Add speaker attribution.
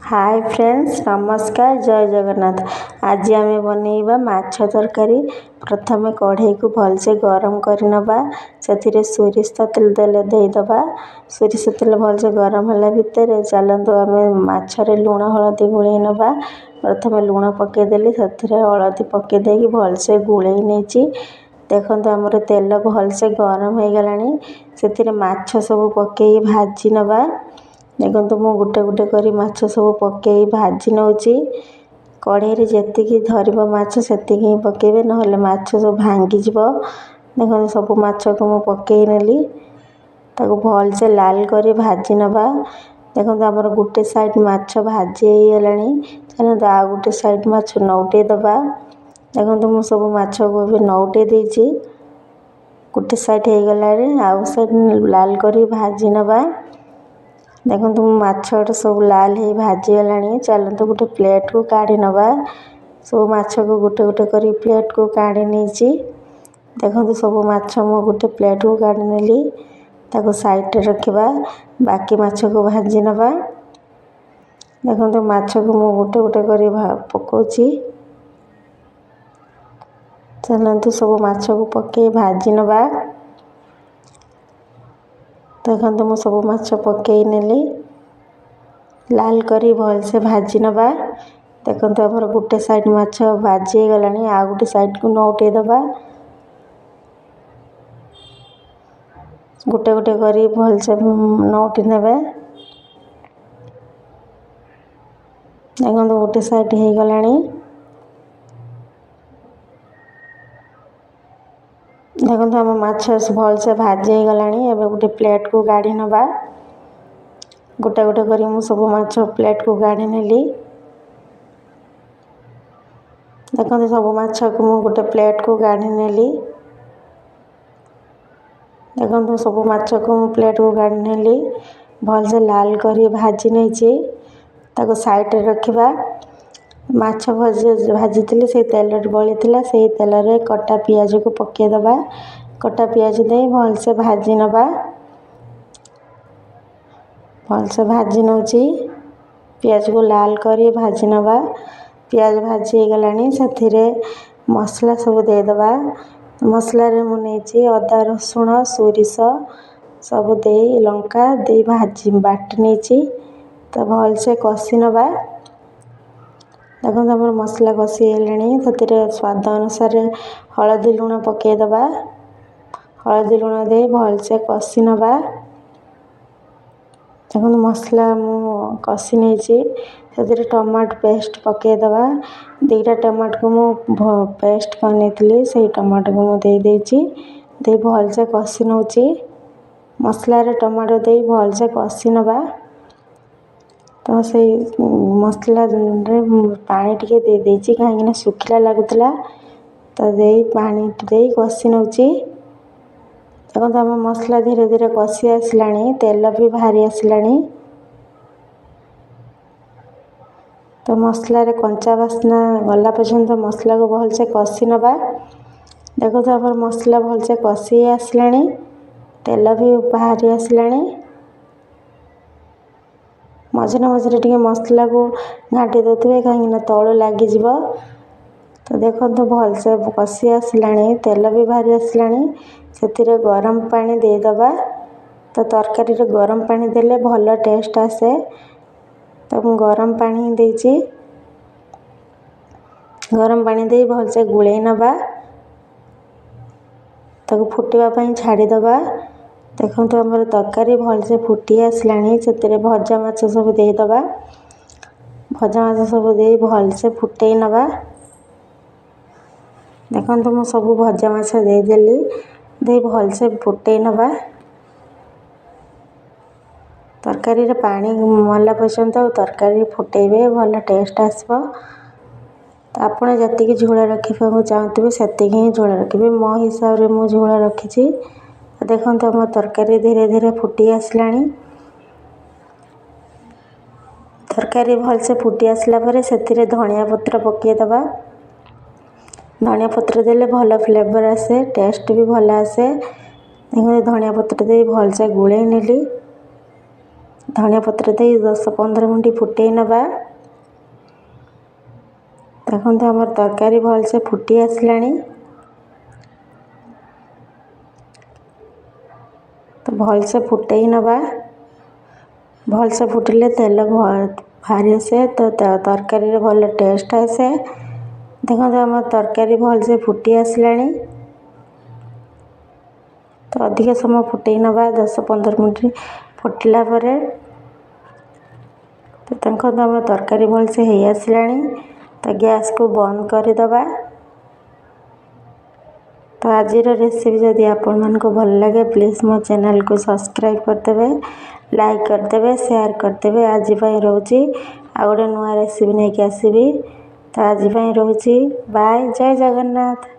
Speaker 1: Hi friends, नमस्कार, जय जगन्नाथ। आज आम बनइबा माछ तरकारी। प्रथम कढ़ई को भलसे गरम करनबा, से सोरिष तेल देदबा। सोरिष तेल भलसे गरम होला भितर चलतु आम माछरे लुण हलदी गोलई नबा। प्रथम लुण पकईदेली, से हलदी पकईदे भलसे गोलई नहीं। देखो आमर तेल भलसे गरम हो गलानी। से माछ सब पकई भाजी नबा। देखो मु गुटे गुटे करी माछ सब पकई भाजी नौची। कढ़ई जेतिकी धरब माछ सेतिकी ही पकेबे, नहले माछ सब भांगी जीव। देखो सब माछ को मु पकई नेली, ताको भलसे लाल करी भाजी नबा। देखो आमर गुटे साइड माछ भाजी हो गलानी। चलो आ गुटे साइड माछ नौटे दबा। देखो मु सब माछ को नौटे देची। गुटे साइड हो गला, आउ साइड लाल करी भाजी नबा। देखो माछ सब लाल हो भाजी गलानी। चलते गोटे प्लेट को काढ़ी नबा। सब माछ को गोटे गोटे करी प्लेट को काढ़ी नहीं। देखो सब माछ मु गोटे प्लेट को काढ़ी नेली, ताको साइड रे रखिबा। बाकी माछ को भाजी नबा। देखो माछ को मु गोटे गोटे करी पकोची। चलतु सब माछ को पकई भाजी नबा। देखो मु सब माछ पकई नेली, लाल करी भलसे भाजी नबा। देखो आमर गुटे साइड माछ भाजी गलानी, आ गुटे साइड को नौटे दबा। गुटे गुटे करी भलसे नौटी नेबे। देखो गुटे साइड हो गलानी। देखो आम माछ भलसे भाजी हो गलानी। एबे गुटे प्लेट को काढ़ी नबा। गोटे गोटे करी मु सब माछ प्लेट को काढ़ी नेली। देखो सब माछ को मु गोटे प्लेट को काढ़ी नेली। देखो सब माछ को मु प्लेट को काढ़ी नेली, भलसे लाल करी भाजी नहीं। ताको साइड रे रखिबा। माछ भाजी थी से तेल बली थिला, से तेल रे कटा पियाज को पकई दबा। कटा पियाज दे भलसे भाजी नबा। भलसे भाजी नौची। पियाज को लाल करी भाजी नबा। पियाज भाजी हो गलानी, से मसला सब देदबा। मसला रे मु नेची अदा रसुण सोरिष सब दे लंका दे भाजी बाटी नेची। तो भलसे कषि नबा। देखो आम मसला कषि गलानी, से स्वाद अनुसार हलदी लुण पकई दबा। हलदी लुण दे भलसे कषि नबा। देखो मसला मु कषि नहीं, से टमाटो पेस्ट पकई दबा। दुईटा टमाटो को मु पेस्ट करनी, से टमाटो को मु दे भलसे कषि नौची। मसला रे टमाटो दे भलसे कषि नबा। तो से मसला रे पानी टिके दे देची, कहीं सुखिला लगुला। तो दे पानी दे कषि नौची। देखो आम मसला धीरे धीरे कषि आसलानी, तेल भी बाहरी आसलानी। तो मसला रे कंचा बास्ना गला पर्यंत मसला को भलसे कषि नबा। देखो आम मसला भलसे कषि आसलानी, तेल भी बाहरी आसलानी। मझे मझे टे मसला को घाटी दे, कहीं तलू लगिज। तो देखो भलसे कषि आसलानी, तेल भी बाहरी आसलानी। से गरम पानी देदबा। तो तरकारी रे गरम पानी देले भल टेस्ट आसे। तो मु गरम पानी देची। गरम पानी दे भलसे गोलई नबा। ताको फुटिबा पई छाड़ी दबा। देखो आमर तरकारी भलसे फुटी आसलानी, से भजा माछ सब देदबा। भजा माछ सब दे भलसे फुटई नबा। देखो मु सब भजा माछ देदेली, दे भलसे फुटई नबा। तरकारी रे पानी मला पर्यंत तरकारी फुटेबे, भल टेस्ट आसब। तो आपड़ जी झोल रखा चाहते से ही झोल रखिए। मो हिसाब से मु झोल रखी। देखो आम तरकारी धीरे धीरे फुटी आसलानी। तरकारी भलसे फुटी आसला परे से धनिया पत्र पकई दबा। धनिया पत्र देले भल फ्लेवर आसे, टेस्ट भी भल आसे। देखो धनिया पत्र दे भलसे गोलई नेली। ଧନିଆ ପତ୍ର ଦେଇ 10-15 ମିନିଟ୍ ଫୁଟେଇ ନେବା। ଦେଖନ୍ତୁ ଆମର ତରକାରୀ ଭଲସେ ଫୁଟି ଆସିଲାଣି। ତ ଭଲସେ ଫୁଟେଇ ନେବା। ଭଲସେ ଫୁଟିଲେ ତେଲ ବାହାରି ଆସେ, ତ ତରକାରୀରେ ଭଲ ଟେଷ୍ଟ ଆସେ। ଦେଖନ୍ତୁ ଆମର ତରକାରୀ ଭଲସେ ଫୁଟି ଆସିଲାଣି। ତ ଅଧିକ ସମୟ ଫୁଟେଇ ନେବା। 10-15 ମିନିଟ୍ ଫୁଟିଲା ପରେ ତ ଦେଖନ୍ତୁ ଆମର ତରକାରୀ ଭଲସେ ହେଇ ଆସିଲାଣି। ତ ଗ୍ୟାସ୍କୁ ବନ୍ଦ କରିଦେବା। ତ ଆଜିର ରେସିପି ଯଦି ଆପଣମାନଙ୍କୁ ଭଲ ଲାଗେ ପ୍ଲିଜ୍ ମୋ ଚ୍ୟାନେଲକୁ ସବସ୍କ୍ରାଇବ୍ କରିଦେବେ, ଲାଇକ୍ କରିଦେବେ, ସେୟାର କରିଦେବେ। ଆଜି ପାଇଁ ରହୁଛି, ଆଉ ଗୋଟେ ନୂଆ ରେସିପି ନେଇକି ଆସିବି। ତ ଆଜି ପାଇଁ ରହୁଛି, ବାଏ, ଜୟ ଜଗନ୍ନାଥ।